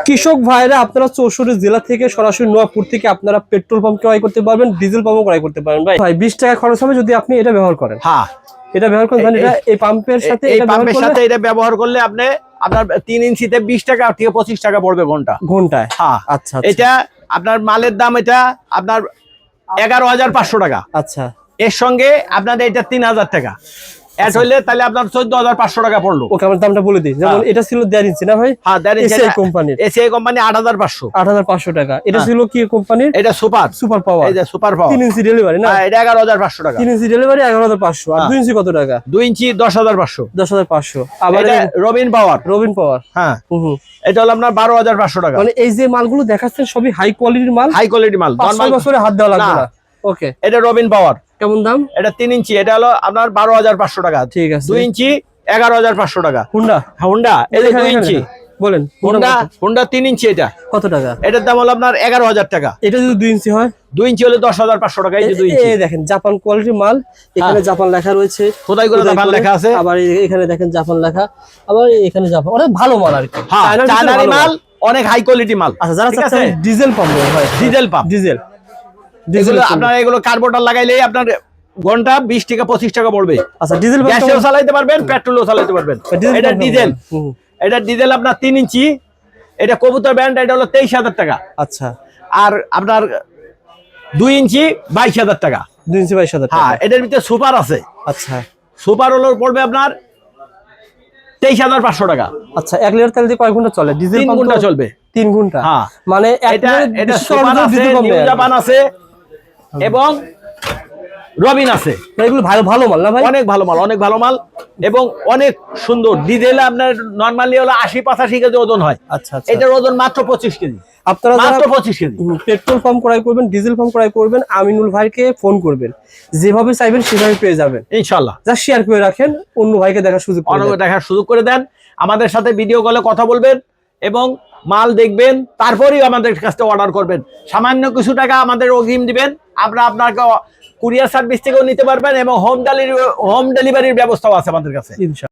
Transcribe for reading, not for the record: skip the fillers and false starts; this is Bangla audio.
কৃষক ভাইরা আপনারা 64 জেলা থেকে সরাসরি নোয়াপুর থেকে আপনারা পেট্রোল পাম্প ক্রয় করতে পারবেন, ডিজেল পাম্পও ক্রয় করতে পারবেন। ভাই 20 টাকা খরচ হবে যদি আপনি এটা ব্যবহার করেন। হ্যাঁ, এটা ব্যবহার করেন এটা এই পাম্পের সাথে এটা ব্যবহার করলে আপনার 3 ইঞ্চিতে 20 টাকা থেকে 25 টাকা পড়বে ঘন্টায়। হ্যাঁ, আচ্ছা। এটা আপনার মালের দাম এটা আপনার 11,500 টাকা। আচ্ছা, এর সঙ্গে আপনাদের এটা 3,000 টাকা অ্যাড হইলে তাহলে আপনার 14,500 টাকা পড়লো। ওকে, আমার দামটা বলে দিই। যেমন এটা ছিল 1.5 ইঞ্চি না ভাই? হ্যাঁ, 1.5 ইঞ্চি কোম্পানির। এসিআই কোম্পানি 8,500 টাকা। এটা ছিল কি কোম্পানির? এটা সুপার পাওয়ার। এই যে সুপার পাওয়ার 3 ইঞ্চি ডেলিভারি না? হ্যাঁ, এটা 11,500 টাকা। 3 ইঞ্চি ডেলিভারি 11,500। আর 2 ইঞ্চি কত টাকা? 2 ইঞ্চি 10,500। 10,500। আবার এটা রবিন পাওয়ার। হ্যাঁ, এটা হলো আপনার 12,500 টাকা। মানে এই যে মালগুলো দেখাচ্ছেন সবই হাই কোয়ালিটির মাল। 5 বছরে হাত দেওয়া লাগবে না। ওকে, এটা রবিন পাওয়ার। কেমন দাম? এটা 3 ইঞ্চি, এটা হলো আপনার 12,500 টাকা। ঠিক আছে। 2 ইঞ্চি 11,500 টাকা। হুন্ডা এই যে 2 ইঞ্চি বলেন। হুন্ডা 3 ইঞ্চি, এটা কত টাকা? এটার দাম হলো আপনার 11,000 টাকা। এটা যদি 2 ইঞ্চি হয়? 2 ইঞ্চি হলে 10,500 টাকা। এই যে 2 ইঞ্চি, এই দেখেন জাপান কোয়ালিটির মাল। এখানে জাপান লেখা রয়েছে, খোদাই করে জাপান লেখা আছে। আবার এখানে দেখেন জাপান লেখা, আবার এখানে জাপান। অনেক ভালো মাল আর কি। হ্যাঁ, চায়নার মাল, অনেক হাই কোয়ালিটি মাল। আচ্ছা, যারা চাচ্ছেন ডিজেল পাম্প হয়, ডিজেল আপনার এগুলো কার্বোরেটর লাগাইলেই আপনার ঘন্টা 20 থেকে 25 টাকা পড়বে। আচ্ছা, ডিজেল গ্যাসেও চালাতে পারবেন, পেট্রোলও চালাতে পারবেন। এটা ডিজেল আপনার 3 ইঞ্চি, এটা কবুতর ব্র্যান্ড, এটা হলো 23,000 টাকা। আচ্ছা, আর আপনার 2 ইঞ্চি 22,000 টাকা। 2 ইঞ্চি 22,000 টাকা। হ্যাঁ, এটার ভিতরে সুপার আছে। আচ্ছা, সুপার হলো পড়বে আপনার 23,500 টাকা। আচ্ছা, 1 লিটার তেল দিয়ে কয় ঘন্টা চলে? ডিজেল 3 ঘন্টা চলবে। 3 ঘন্টা। হ্যাঁ, মানে এটা সুপার আছে, নিউ জাপান আছে এবং রবিন আছে। এগুলো ভালো মাল না ভাই? অনেক ভালো মাল এবং অনেক সুন্দর। ডিজেল আপনার নরমালি হলো 80-85 কেজি ওজন হয়। আচ্ছা, এটার ওজন মাত্র 25 কেজি। আপনারা মাত্র 25 কেজি। পেট্রোল পাম্প ক্রয় করবেন, ডিজেল পাম্প ক্রয় করবেন, আমিনুল ভাইকে ফোন করবেন, যেভাবে চাইবেন সেভাবে পেয়ে যাবেন ইনশাআল্লাহ। যা শেয়ার করে রাখেন, অন্য ভাইকে দেখার সুযোগ করে দেন। আমাদের সাথে ভিডিও কলে কথা বলবেন এবং মাল দেখবেন, তারপরেই আমাদের কাছ থেকে অর্ডার করবেন। সামান্য কিছু টাকা আমাদের অগ্রিম দিবেন, আমরা আপনাকে কুরিয়ার সার্ভিস থেকেও নিতে পারবেন এবং হোম ডেলিভারির ব্যবস্থাও আছে আমাদের কাছে।